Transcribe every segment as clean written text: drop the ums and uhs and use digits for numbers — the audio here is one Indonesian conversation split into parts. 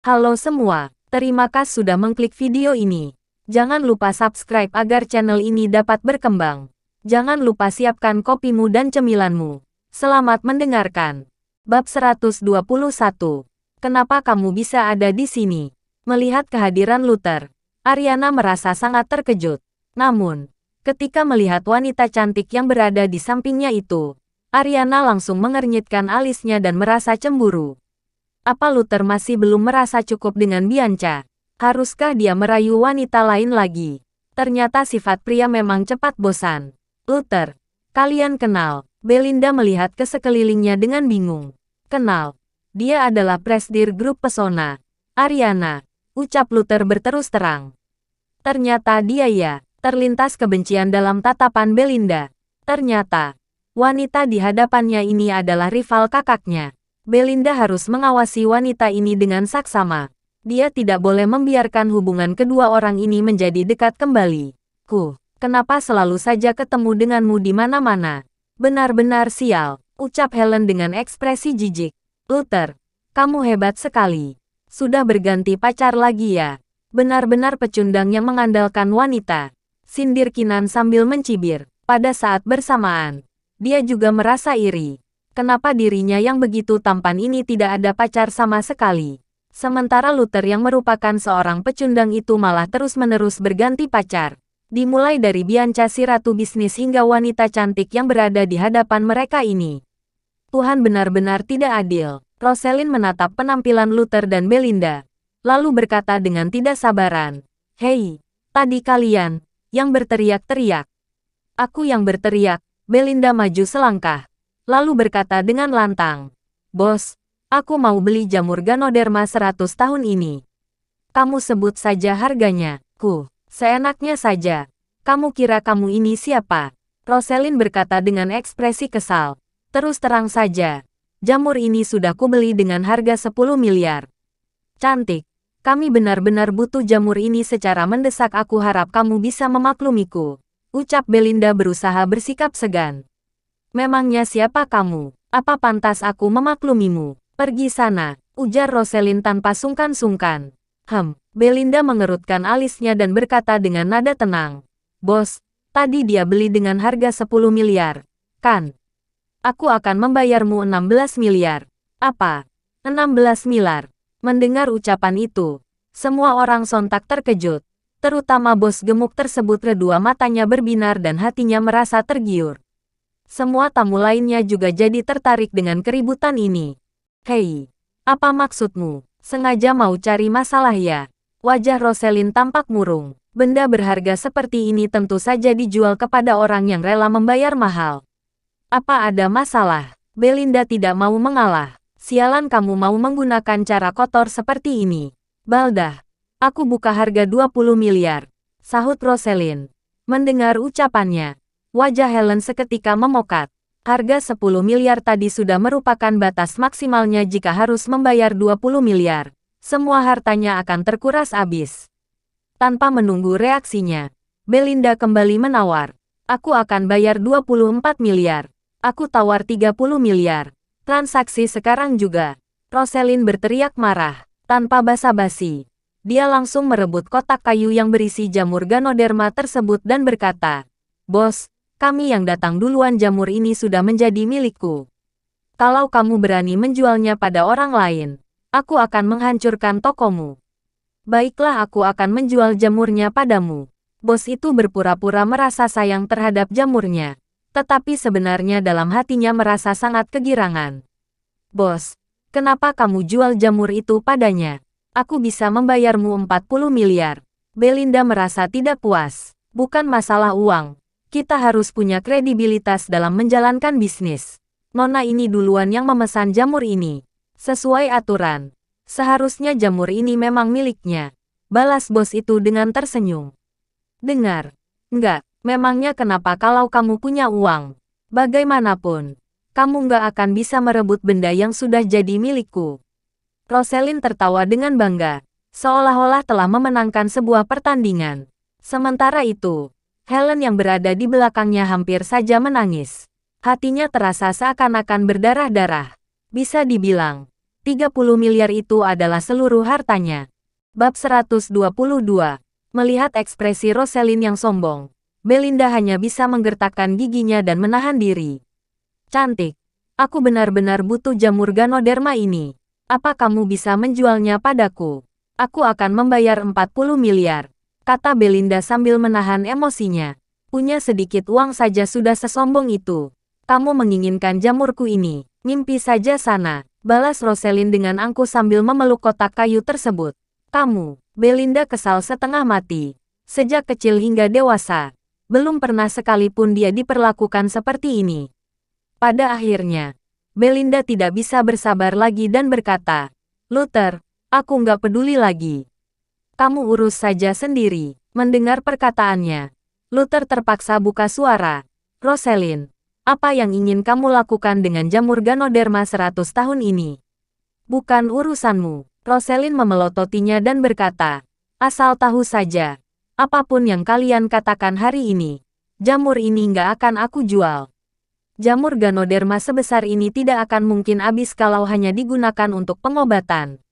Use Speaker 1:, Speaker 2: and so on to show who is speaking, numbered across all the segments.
Speaker 1: Halo semua, terima kasih sudah mengklik video ini. Jangan lupa subscribe agar channel ini dapat berkembang. Jangan lupa siapkan kopimu dan cemilanmu. Selamat mendengarkan. Bab 121. Kenapa kamu bisa ada di sini? Melihat kehadiran Luther, Ariana merasa sangat terkejut. Namun, ketika melihat wanita cantik yang berada di sampingnya itu, Ariana langsung mengernyitkan alisnya dan merasa cemburu. Apa Luther masih belum merasa cukup dengan Bianca? Haruskah dia merayu wanita lain lagi? Ternyata sifat pria memang cepat bosan. Luther, kalian kenal? Belinda melihat ke sekelilingnya dengan bingung. Kenal. Dia adalah presidir grup Pesona. Ariana, ucap Luther berterus terang. Ternyata dia ya. Terlintas kebencian dalam tatapan Belinda. Ternyata, wanita di hadapannya ini adalah rival kakaknya. Belinda harus mengawasi wanita ini dengan saksama. Dia tidak boleh membiarkan hubungan kedua orang ini menjadi dekat kembali. Kenapa selalu saja ketemu denganmu di mana-mana? Benar-benar sial, ucap Helen dengan ekspresi jijik. Luther, kamu hebat sekali. Sudah berganti pacar lagi ya? Benar-benar pecundang yang mengandalkan wanita. Sindir Kinan sambil mencibir. Pada saat bersamaan, dia juga merasa iri. Kenapa dirinya yang begitu tampan ini tidak ada pacar sama sekali? Sementara Luther yang merupakan seorang pecundang itu malah terus-menerus berganti pacar. Dimulai dari Bianca si ratu bisnis hingga wanita cantik yang berada di hadapan mereka ini. Tuhan benar-benar tidak adil. Rosalind menatap penampilan Luther dan Belinda, lalu berkata dengan tidak sabaran. Hei, tadi kalian yang berteriak-teriak. Aku yang berteriak. Belinda maju selangkah, lalu berkata dengan lantang. Bos, aku mau beli jamur Ganoderma 100 tahun ini. Kamu sebut saja harganya. Seenaknya saja. Kamu kira kamu ini siapa? Rosalind berkata dengan ekspresi kesal. Terus terang saja. Jamur ini sudah kubeli dengan harga 10 miliar. Cantik. Kami benar-benar butuh jamur ini secara mendesak. Aku harap kamu bisa memaklumiku. Ucap Belinda berusaha bersikap segan. Memangnya siapa kamu? Apa pantas aku memaklumimu? Pergi sana, ujar Rosalind tanpa sungkan-sungkan. Belinda mengerutkan alisnya dan berkata dengan nada tenang. Bos, tadi dia beli dengan harga 10 miliar, kan? Aku akan membayarmu 16 miliar. Apa? 16 miliar? Mendengar ucapan itu, semua orang sontak terkejut. Terutama bos gemuk tersebut. Kedua matanya berbinar dan hatinya merasa tergiur. Semua tamu lainnya juga jadi tertarik dengan keributan ini. Hei, apa maksudmu? Sengaja mau cari masalah ya? Wajah Rosalind tampak murung. Benda berharga seperti ini tentu saja dijual kepada orang yang rela membayar mahal. Apa ada masalah? Belinda tidak mau mengalah. Sialan kamu mau menggunakan cara kotor seperti ini. Baldah, aku buka harga 20 miliar. Sahut Rosalind. Mendengar ucapannya, wajah Helen seketika memokat. Harga 10 miliar tadi sudah merupakan batas maksimalnya. Jika harus membayar 20 miliar, semua hartanya akan terkuras habis. Tanpa menunggu reaksinya, Belinda kembali menawar. Aku akan bayar 24 miliar. Aku tawar 30 miliar. Transaksi sekarang juga. Rosalind berteriak marah. Tanpa basa-basi, dia langsung merebut kotak kayu yang berisi jamur Ganoderma tersebut dan berkata, Bos, kami yang datang duluan. Jamur ini sudah menjadi milikku. Kalau kamu berani menjualnya pada orang lain, aku akan menghancurkan tokomu. Baiklah, aku akan menjual jamurnya padamu. Bos itu berpura-pura merasa sayang terhadap jamurnya, tetapi sebenarnya dalam hatinya merasa sangat kegirangan. Bos, kenapa kamu jual jamur itu padanya? Aku bisa membayarmu 40 miliar. Belinda merasa tidak puas. Bukan masalah uang. Kita harus punya kredibilitas dalam menjalankan bisnis. Nona ini duluan yang memesan jamur ini. Sesuai aturan, seharusnya jamur ini memang miliknya. Balas bos itu dengan tersenyum. Dengar. Enggak, memangnya kenapa kalau kamu punya uang? Bagaimanapun, kamu nggak akan bisa merebut benda yang sudah jadi milikku. Rosalind tertawa dengan bangga, seolah-olah telah memenangkan sebuah pertandingan. Sementara itu, Helen yang berada di belakangnya hampir saja menangis. Hatinya terasa seakan-akan berdarah-darah. Bisa dibilang, 30 miliar itu adalah seluruh hartanya. Bab 122. Melihat ekspresi Rosalind yang sombong, Belinda hanya bisa menggertakkan giginya dan menahan diri. Cantik, aku benar-benar butuh jamur Ganoderma ini. Apa kamu bisa menjualnya padaku? Aku akan membayar 40 miliar, kata Belinda sambil menahan emosinya. Punya sedikit uang saja sudah sesombong itu. Kamu menginginkan jamurku ini, mimpi saja sana, balas Rosalind dengan angkuh sambil memeluk kotak kayu tersebut. Kamu, Belinda kesal setengah mati. Sejak kecil hingga dewasa, belum pernah sekalipun dia diperlakukan seperti ini. Pada akhirnya, Belinda tidak bisa bersabar lagi dan berkata, Luther, aku nggak peduli lagi. Kamu urus saja sendiri. Mendengar perkataannya, Luther terpaksa buka suara. Rosalind, apa yang ingin kamu lakukan dengan jamur Ganoderma 100 tahun ini? Bukan urusanmu. Rosalind memelototinya dan berkata, asal tahu saja, apapun yang kalian katakan hari ini, jamur ini nggak akan aku jual. Jamur Ganoderma sebesar ini tidak akan mungkin habis kalau hanya digunakan untuk pengobatan.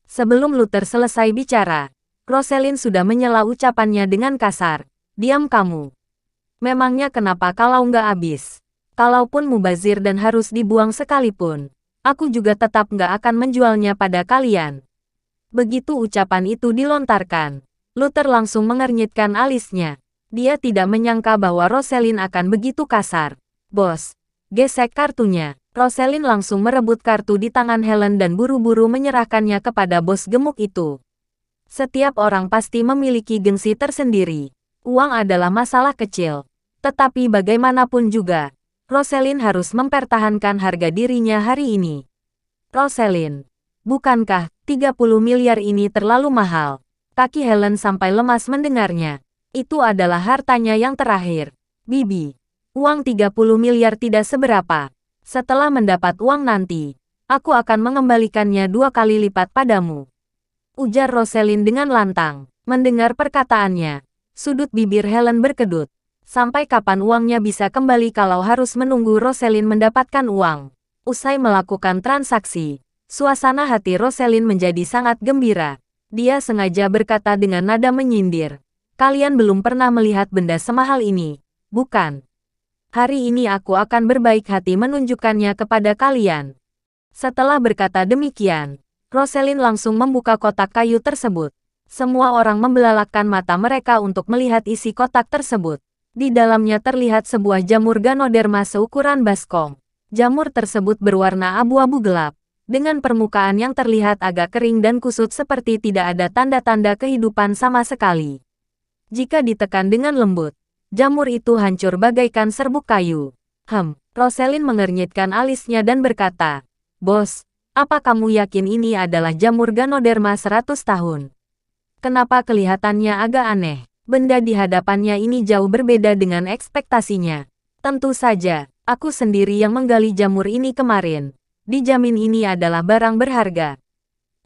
Speaker 1: Sebelum Luther selesai bicara, Rosalind sudah menyela ucapannya dengan kasar. Diam kamu. Memangnya kenapa kalau nggak habis? Kalaupun mubazir dan harus dibuang sekalipun, aku juga tetap nggak akan menjualnya pada kalian. Begitu ucapan itu dilontarkan, Luther langsung mengernyitkan alisnya. Dia tidak menyangka bahwa Rosalind akan begitu kasar. Bos, gesek kartunya. Rosalind langsung merebut kartu di tangan Helen dan buru-buru menyerahkannya kepada bos gemuk itu. Setiap orang pasti memiliki gengsi tersendiri. Uang adalah masalah kecil. Tetapi bagaimanapun juga, Rosalind harus mempertahankan harga dirinya hari ini. Rosalind, bukankah 30 miliar ini terlalu mahal? Kaki Helen sampai lemas mendengarnya. Itu adalah hartanya yang terakhir. Bibi, uang 30 miliar tidak seberapa. Setelah mendapat uang nanti, aku akan mengembalikannya 2 kali lipat padamu. Ujar Rosalind dengan lantang. Mendengar perkataannya, sudut bibir Helen berkedut. Sampai kapan uangnya bisa kembali kalau harus menunggu Rosalind mendapatkan uang? Usai melakukan transaksi, suasana hati Rosalind menjadi sangat gembira. Dia sengaja berkata dengan nada menyindir. Kalian belum pernah melihat benda semahal ini, bukan? Hari ini aku akan berbaik hati menunjukkannya kepada kalian. Setelah berkata demikian, Rosalind langsung membuka kotak kayu tersebut. Semua orang membelalakkan mata mereka untuk melihat isi kotak tersebut. Di dalamnya terlihat sebuah jamur Ganoderma seukuran baskom. Jamur tersebut berwarna abu-abu gelap, dengan permukaan yang terlihat agak kering dan kusut seperti tidak ada tanda-tanda kehidupan sama sekali. Jika ditekan dengan lembut, jamur itu hancur bagaikan serbuk kayu. Rosalind mengernyitkan alisnya dan berkata, Bos, apa kamu yakin ini adalah jamur Ganoderma 100 tahun? Kenapa kelihatannya agak aneh? Benda di hadapannya ini jauh berbeda dengan ekspektasinya. Tentu saja, aku sendiri yang menggali jamur ini kemarin. Dijamin ini adalah barang berharga.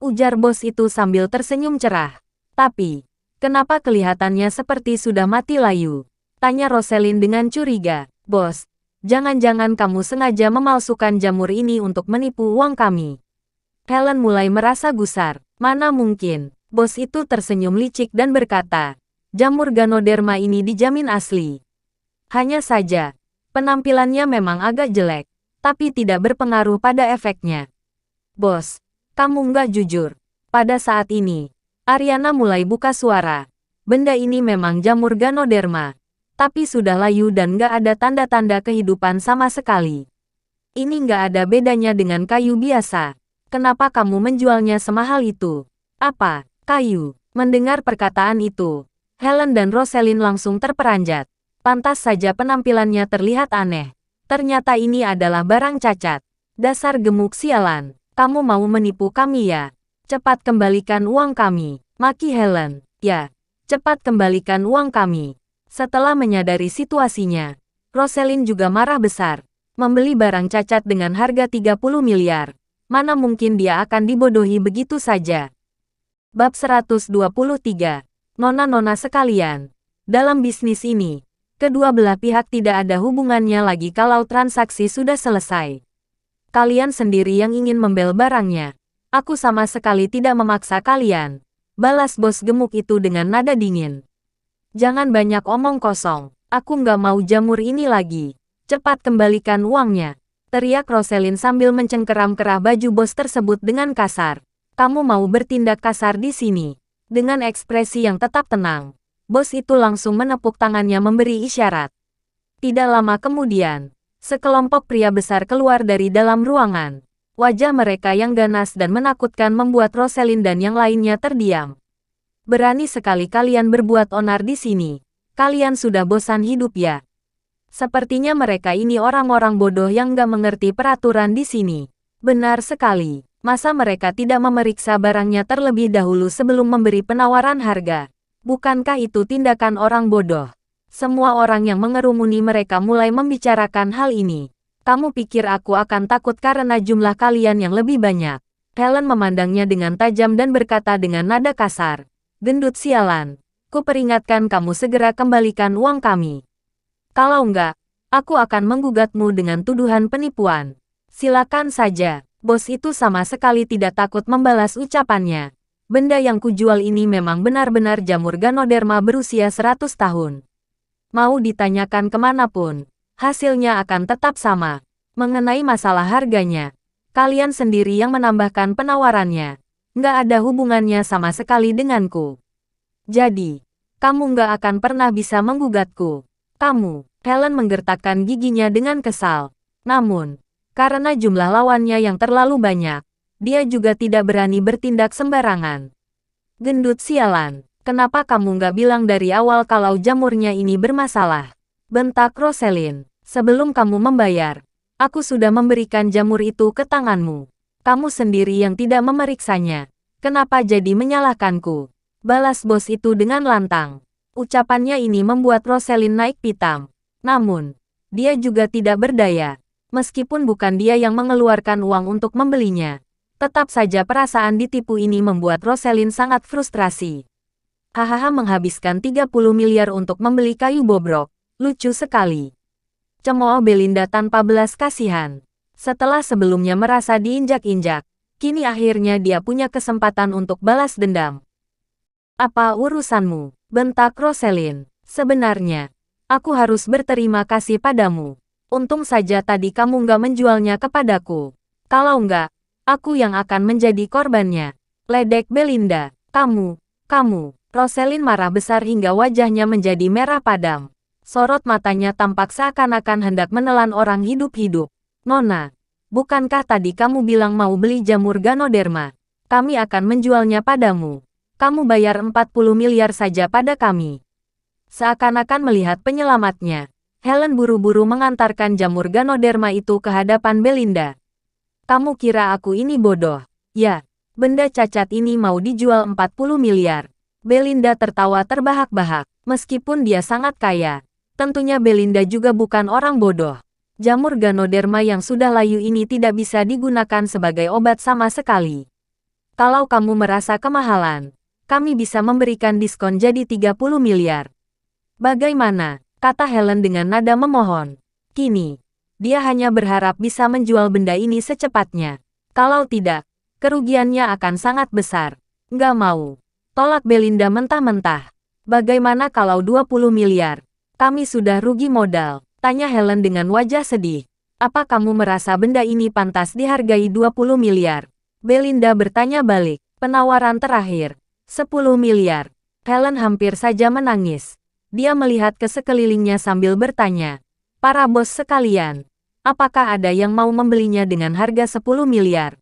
Speaker 1: Ujar bos itu sambil tersenyum cerah. Tapi, kenapa kelihatannya seperti sudah mati layu? Tanya Rosalind dengan curiga. Bos, jangan-jangan kamu sengaja memalsukan jamur ini untuk menipu uang kami. Helen mulai merasa gusar. Mana mungkin? Bos itu tersenyum licik dan berkata, jamur Ganoderma ini dijamin asli. Hanya saja, penampilannya memang agak jelek, tapi tidak berpengaruh pada efeknya. Bos, kamu nggak jujur. Pada saat ini, Ariana mulai buka suara. Benda ini memang jamur Ganoderma, tapi sudah layu dan nggak ada tanda-tanda kehidupan sama sekali. Ini nggak ada bedanya dengan kayu biasa. Kenapa kamu menjualnya semahal itu? Apa, kayu? Mendengar perkataan itu, Helen dan Rosalind langsung terperanjat. Pantas saja penampilannya terlihat aneh. Ternyata ini adalah barang cacat. Dasar gemuk sialan. Kamu mau menipu kami ya? Cepat kembalikan uang kami. Maki Helen. Ya, cepat kembalikan uang kami. Setelah menyadari situasinya, Rosalind juga marah besar. Membeli barang cacat dengan harga 30 miliar. Mana mungkin dia akan dibodohi begitu saja? Bab 123. Nona-nona sekalian, dalam bisnis ini, kedua belah pihak tidak ada hubungannya lagi kalau transaksi sudah selesai. Kalian sendiri yang ingin membel barangnya. Aku sama sekali tidak memaksa kalian. Balas bos gemuk itu dengan nada dingin. Jangan banyak omong kosong. Aku nggak mau jamur ini lagi. Cepat kembalikan uangnya. Teriak Roselyn sambil mencengkeram kerah baju bos tersebut dengan kasar. Kamu mau bertindak kasar di sini? Dengan ekspresi yang tetap tenang, bos itu langsung menepuk tangannya memberi isyarat. Tidak lama kemudian, sekelompok pria besar keluar dari dalam ruangan. Wajah mereka yang ganas dan menakutkan membuat Roselyn dan yang lainnya terdiam. Berani sekali kalian berbuat onar di sini. Kalian sudah bosan hidup ya? Sepertinya mereka ini orang-orang bodoh yang nggak mengerti peraturan di sini. Benar sekali. Masa mereka tidak memeriksa barangnya terlebih dahulu sebelum memberi penawaran harga? Bukankah itu tindakan orang bodoh? Semua orang yang mengerumuni mereka mulai membicarakan hal ini. Kamu pikir aku akan takut karena jumlah kalian yang lebih banyak? Helen memandangnya dengan tajam dan berkata dengan nada kasar. Gendut sialan. Kuperingatkan kamu segera kembalikan uang kami. Kalau enggak, aku akan menggugatmu dengan tuduhan penipuan. Silakan saja. Bos itu sama sekali tidak takut membalas ucapannya. Benda yang kujual ini memang benar-benar jamur Ganoderma berusia 100 tahun. Mau ditanyakan kemanapun, hasilnya akan tetap sama. Mengenai masalah harganya, kalian sendiri yang menambahkan penawarannya. Nggak ada hubungannya sama sekali denganku. Jadi, kamu nggak akan pernah bisa menggugatku. Kamu, Helen menggertakkan giginya dengan kesal. Namun, karena jumlah lawannya yang terlalu banyak, dia juga tidak berani bertindak sembarangan. Gendut sialan, kenapa kamu nggak bilang dari awal kalau jamurnya ini bermasalah? Bentak Roselyn. Sebelum kamu membayar, aku sudah memberikan jamur itu ke tanganmu. Kamu sendiri yang tidak memeriksanya. Kenapa jadi menyalahkanku? Balas bos itu dengan lantang. Ucapannya ini membuat Roselyn naik pitam. Namun, dia juga tidak berdaya. Meskipun bukan dia yang mengeluarkan uang untuk membelinya, tetap saja perasaan ditipu ini membuat Roselyn sangat frustrasi. Hahaha, menghabiskan 30 miliar untuk membeli kayu bobrok. Lucu sekali. Cemooh Belinda tanpa belas kasihan. Setelah sebelumnya merasa diinjak-injak, kini akhirnya dia punya kesempatan untuk balas dendam. Apa urusanmu? Bentak Roselyn. Sebenarnya, aku harus berterima kasih padamu. Untung saja tadi kamu nggak menjualnya kepadaku. Kalau nggak, aku yang akan menjadi korbannya. Ledek Belinda. Kamu. Roselyn marah besar hingga wajahnya menjadi merah padam. Sorot matanya tampak seakan-akan hendak menelan orang hidup-hidup. Nona, bukankah tadi kamu bilang mau beli jamur Ganoderma? Kami akan menjualnya padamu. Kamu bayar 40 miliar saja pada kami. Seakan-akan melihat penyelamatnya, Helen buru-buru mengantarkan jamur Ganoderma itu ke hadapan Belinda. Kamu kira aku ini bodoh? Ya, benda cacat ini mau dijual 40 miliar. Belinda tertawa terbahak-bahak. Meskipun dia sangat kaya, tentunya Belinda juga bukan orang bodoh. Jamur Ganoderma yang sudah layu ini tidak bisa digunakan sebagai obat sama sekali. Kalau kamu merasa kemahalan, kami bisa memberikan diskon jadi 30 miliar. Bagaimana? Kata Helen dengan nada memohon. Kini, dia hanya berharap bisa menjual benda ini secepatnya. Kalau tidak, kerugiannya akan sangat besar. Nggak mau. Tolak Belinda mentah-mentah. Bagaimana kalau 20 miliar? Kami sudah rugi modal. Tanya Helen dengan wajah sedih. Apa kamu merasa benda ini pantas dihargai 20 miliar? Belinda bertanya balik. Penawaran terakhir. 10 miliar. Helen hampir saja menangis. Dia melihat ke sekelilingnya sambil bertanya. Para bos sekalian, apakah ada yang mau membelinya dengan harga 10 miliar?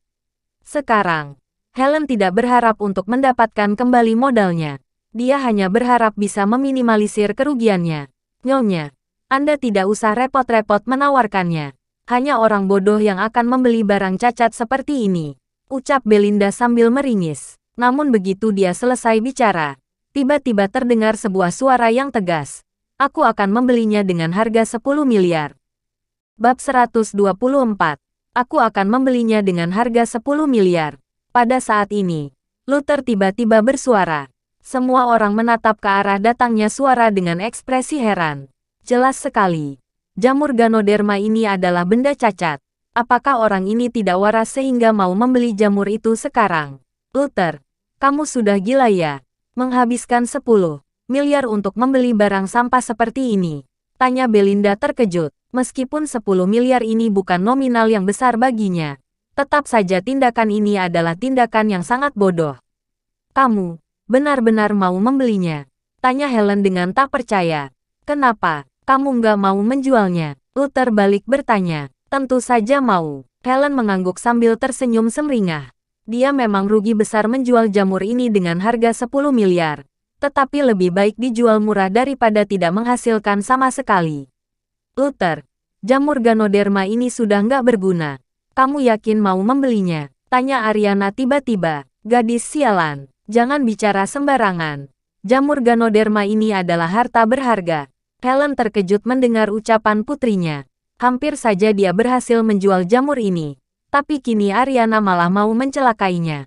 Speaker 1: Sekarang, Helen tidak berharap untuk mendapatkan kembali modalnya. Dia hanya berharap bisa meminimalisir kerugiannya. Nyonya, Anda tidak usah repot-repot menawarkannya. Hanya orang bodoh yang akan membeli barang cacat seperti ini. Ucap Belinda sambil meringis. Namun begitu dia selesai bicara, tiba-tiba terdengar sebuah suara yang tegas. Aku akan membelinya dengan harga 10 miliar. Bab 124. Aku akan membelinya dengan harga 10 miliar. Pada saat ini, Luther tiba-tiba bersuara. Semua orang menatap ke arah datangnya suara dengan ekspresi heran. Jelas sekali, jamur Ganoderma ini adalah benda cacat. Apakah orang ini tidak waras sehingga mau membeli jamur itu sekarang? Luther, kamu sudah gila ya? Menghabiskan 10 miliar untuk membeli barang sampah seperti ini? Tanya Belinda terkejut. Meskipun 10 miliar ini bukan nominal yang besar baginya, tetap saja tindakan ini adalah tindakan yang sangat bodoh. Kamu benar-benar mau membelinya? Tanya Helen dengan tak percaya. Kenapa kamu nggak mau menjualnya? Luther balik bertanya. Tentu saja mau. Helen mengangguk sambil tersenyum sumringah. Dia memang rugi besar menjual jamur ini dengan harga 10 miliar. Tetapi lebih baik dijual murah daripada tidak menghasilkan sama sekali. Luther, jamur Ganoderma ini sudah nggak berguna. Kamu yakin mau membelinya? Tanya Ariana tiba-tiba. Gadis sialan, jangan bicara sembarangan. Jamur Ganoderma ini adalah harta berharga. Helen terkejut mendengar ucapan putrinya. Hampir saja dia berhasil menjual jamur ini. Tapi kini Ariana malah mau mencelakainya.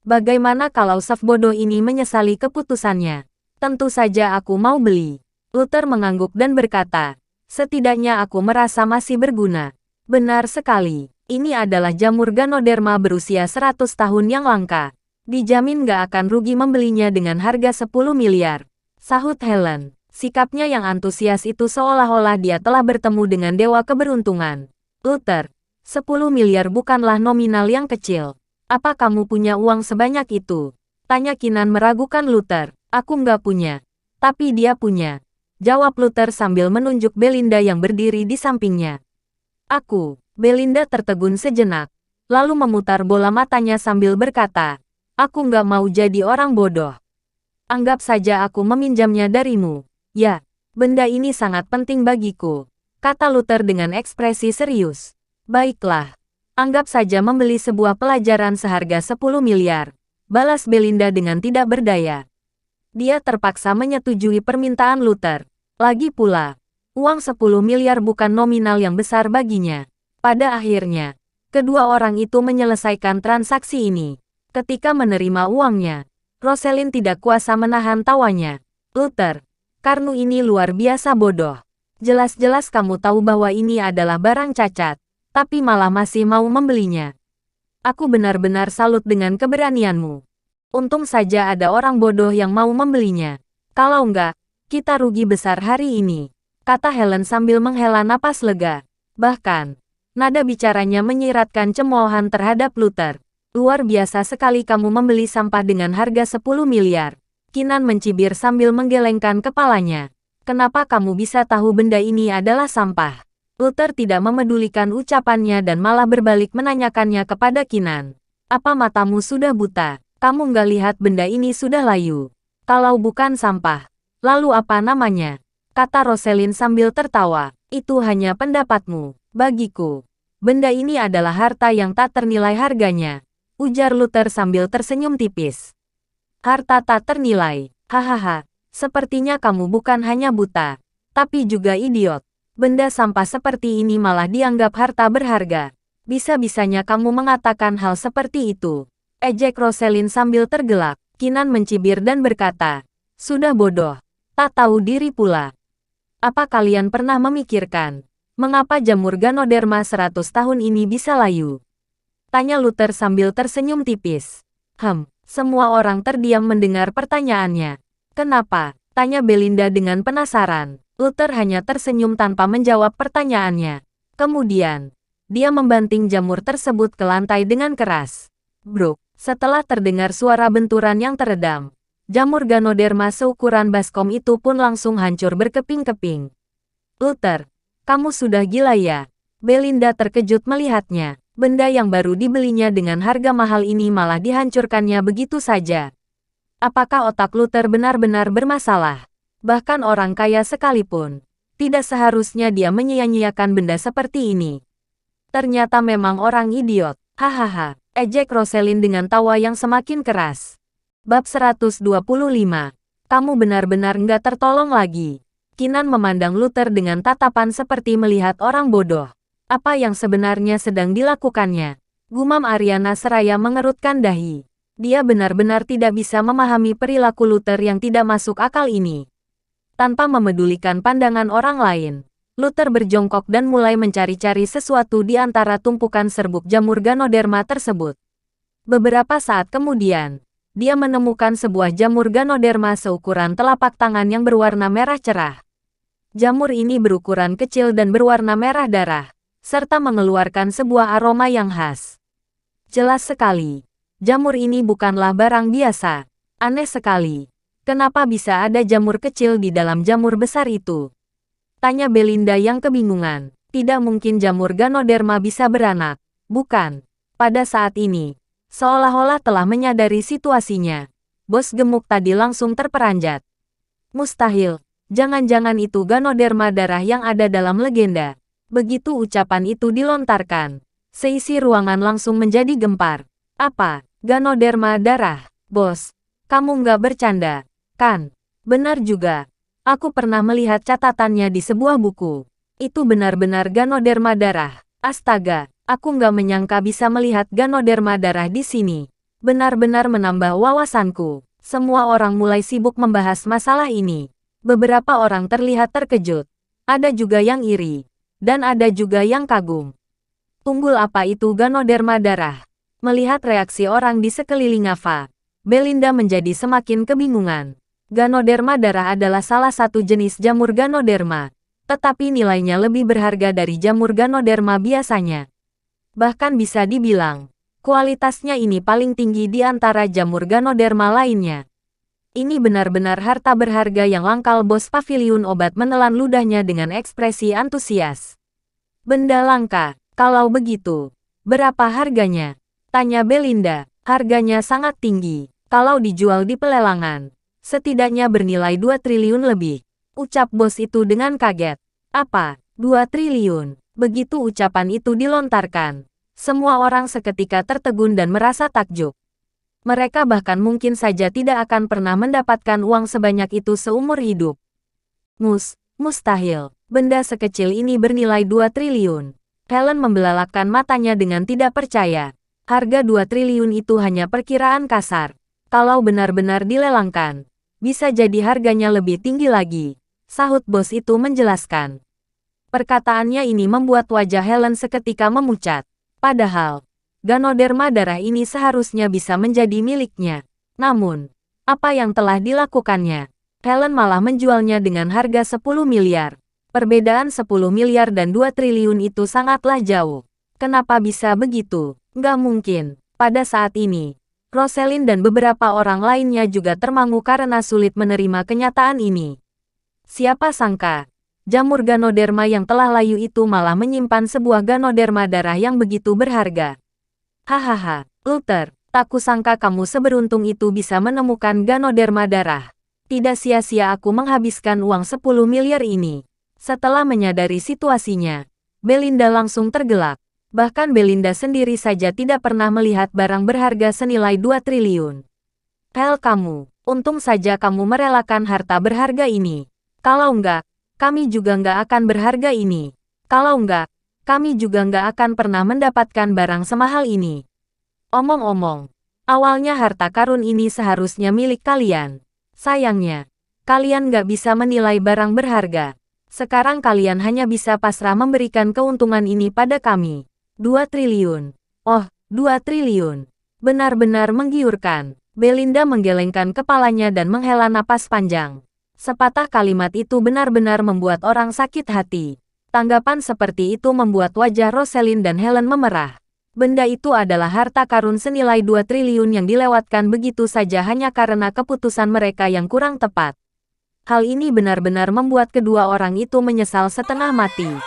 Speaker 1: Bagaimana kalau chef bodoh ini menyesali keputusannya? Tentu saja aku mau beli. Luther mengangguk dan berkata, setidaknya aku merasa masih berguna. Benar sekali, ini adalah jamur Ganoderma berusia 100 tahun yang langka. Dijamin gak akan rugi membelinya dengan harga 10 miliar. Sahut Helen. Sikapnya yang antusias itu seolah-olah dia telah bertemu dengan dewa keberuntungan. Luther, 10 miliar bukanlah nominal yang kecil. Apa kamu punya uang sebanyak itu? Tanya Kinan meragukan Luther. Aku nggak punya. Tapi dia punya. Jawab Luther sambil menunjuk Belinda yang berdiri di sampingnya. Aku. Belinda tertegun sejenak. Lalu memutar bola matanya sambil berkata, aku nggak mau jadi orang bodoh. Anggap saja aku meminjamnya darimu. Ya, benda ini sangat penting bagiku, kata Luther dengan ekspresi serius. Baiklah, anggap saja membeli sebuah pelajaran seharga 10 miliar, balas Belinda dengan tidak berdaya. Dia terpaksa menyetujui permintaan Luther. Lagi pula, uang 10 miliar bukan nominal yang besar baginya. Pada akhirnya, kedua orang itu menyelesaikan transaksi ini. Ketika menerima uangnya, Rosalind tidak kuasa menahan tawanya. Luther, karnu ini luar biasa bodoh. Jelas-jelas kamu tahu bahwa ini adalah barang cacat, tapi malah masih mau membelinya. Aku benar-benar salut dengan keberanianmu. Untung saja ada orang bodoh yang mau membelinya. Kalau enggak, kita rugi besar hari ini, kata Helen sambil menghela napas lega. Bahkan, nada bicaranya menyiratkan cemoohan terhadap Luther. Luar biasa sekali kamu membeli sampah dengan harga 10 miliar. Kinan mencibir sambil menggelengkan kepalanya. Kenapa kamu bisa tahu benda ini adalah sampah? Luther tidak memedulikan ucapannya dan malah berbalik menanyakannya kepada Kinan. Apa matamu sudah buta? Kamu nggak lihat benda ini sudah layu? Kalau bukan sampah, lalu apa namanya? Kata Rosalind sambil tertawa. Itu hanya pendapatmu. Bagiku, benda ini adalah harta yang tak ternilai harganya, ujar Luther sambil tersenyum tipis. Harta tak ternilai, hahaha. Sepertinya kamu bukan hanya buta, tapi juga idiot. Benda sampah seperti ini malah dianggap harta berharga. Bisa-bisanya kamu mengatakan hal seperti itu, ejek Rosalind sambil tergelak. Kinan mencibir dan berkata, sudah bodoh, tak tahu diri pula. Apa kalian pernah memikirkan, mengapa jamur Ganoderma 100 tahun ini bisa layu? Tanya Luther sambil tersenyum tipis. Semua orang terdiam mendengar pertanyaannya. Kenapa? Tanya Belinda dengan penasaran. Luther hanya tersenyum tanpa menjawab pertanyaannya. Kemudian, dia membanting jamur tersebut ke lantai dengan keras. Bruk. Setelah terdengar suara benturan yang teredam, jamur Ganoderma seukuran baskom itu pun langsung hancur berkeping-keping. Luther, kamu sudah gila ya? Belinda terkejut melihatnya. Benda yang baru dibelinya dengan harga mahal ini malah dihancurkannya begitu saja. Apakah otak Luther benar-benar bermasalah? Bahkan orang kaya sekalipun, tidak seharusnya dia menyia-nyiakan benda seperti ini. Ternyata memang orang idiot. Hahaha. Ejek Rosalind dengan tawa yang semakin keras. Bab 125. Kamu benar-benar nggak tertolong lagi. Kinan memandang Luther dengan tatapan seperti melihat orang bodoh. Apa yang sebenarnya sedang dilakukannya? Gumam Ariana seraya mengerutkan dahi. Dia benar-benar tidak bisa memahami perilaku Luther yang tidak masuk akal ini. Tanpa memedulikan pandangan orang lain, Luther berjongkok dan mulai mencari-cari sesuatu di antara tumpukan serbuk jamur Ganoderma tersebut. Beberapa saat kemudian, dia menemukan sebuah jamur Ganoderma seukuran telapak tangan yang berwarna merah cerah. Jamur ini berukuran kecil dan berwarna merah darah, serta mengeluarkan sebuah aroma yang khas. Jelas sekali, jamur ini bukanlah barang biasa. Aneh sekali. Kenapa bisa ada jamur kecil di dalam jamur besar itu? Tanya Belinda yang kebingungan. Tidak mungkin jamur Ganoderma bisa beranak, bukan? Pada saat ini, seolah-olah telah menyadari situasinya, bos gemuk tadi langsung terperanjat. Mustahil, jangan-jangan itu Ganoderma darah yang ada dalam legenda. Begitu ucapan itu dilontarkan, seisi ruangan langsung menjadi gempar. Apa? Ganoderma darah? Bos, kamu nggak bercanda, kan? Benar juga. Aku pernah melihat catatannya di sebuah buku. Itu benar-benar Ganoderma darah. Astaga, aku nggak menyangka bisa melihat Ganoderma darah di sini. Benar-benar menambah wawasanku. Semua orang mulai sibuk membahas masalah ini. Beberapa orang terlihat terkejut. Ada juga yang iri. Dan ada juga yang kagum. Tunggul apa itu Ganoderma darah? Melihat reaksi orang di sekeliling Ava, Belinda menjadi semakin kebingungan. Ganoderma darah adalah salah satu jenis jamur Ganoderma, tetapi nilainya lebih berharga dari jamur Ganoderma biasanya. Bahkan bisa dibilang, kualitasnya ini paling tinggi di antara jamur Ganoderma lainnya. Ini benar-benar harta berharga yang langka. Bos paviliun obat menelan ludahnya dengan ekspresi antusias. Benda langka, kalau begitu, berapa harganya? Tanya Belinda. Harganya sangat tinggi, kalau dijual di pelelangan. Setidaknya bernilai 2 triliun lebih. Ucap bos itu dengan kaget. Apa? 2 triliun? Begitu ucapan itu dilontarkan, semua orang seketika tertegun dan merasa takjub. Mereka bahkan mungkin saja tidak akan pernah mendapatkan uang sebanyak itu seumur hidup. Mustahil. Benda sekecil ini bernilai 2 triliun. Helen membelalakkan matanya dengan tidak percaya. Harga 2 triliun itu hanya perkiraan kasar. Kalau benar-benar dilelangkan, bisa jadi harganya lebih tinggi lagi, sahut bos itu menjelaskan. Perkataannya ini membuat wajah Helen seketika memucat. Padahal, Ganoderma darah ini seharusnya bisa menjadi miliknya. Namun, apa yang telah dilakukannya? Helen malah menjualnya dengan harga 10 miliar. Perbedaan 10 miliar dan 2 triliun itu sangatlah jauh. Kenapa bisa begitu? Nggak mungkin. Pada saat ini, Rosalind dan beberapa orang lainnya juga termangu karena sulit menerima kenyataan ini. Siapa sangka, jamur Ganoderma yang telah layu itu malah menyimpan sebuah Ganoderma darah yang begitu berharga. Hahaha, Luther, tak kusangka kamu seberuntung itu bisa menemukan Ganoderma darah. Tidak sia-sia aku menghabiskan uang 10 miliar ini. Setelah menyadari situasinya, Belinda langsung tergelak. Bahkan Belinda sendiri saja tidak pernah melihat barang berharga senilai 2 triliun. Hel kamu, untung saja kamu merelakan harta berharga ini. Kalau enggak, kami juga enggak akan berharga ini. Kalau enggak, kami juga enggak akan pernah mendapatkan barang semahal ini. Omong-omong, awalnya harta karun ini seharusnya milik kalian. Sayangnya, kalian enggak bisa menilai barang berharga. Sekarang kalian hanya bisa pasrah memberikan keuntungan ini pada kami. 2 triliun. Oh, 2 triliun. Benar-benar menggiurkan. Belinda menggelengkan kepalanya dan menghela napas panjang. Sepatah kalimat itu benar-benar membuat orang sakit hati. Tanggapan seperti itu membuat wajah Rosalind dan Helen memerah. Benda itu adalah harta karun senilai 2 triliun yang dilewatkan begitu saja hanya karena keputusan mereka yang kurang tepat. Hal ini benar-benar membuat kedua orang itu menyesal setengah mati.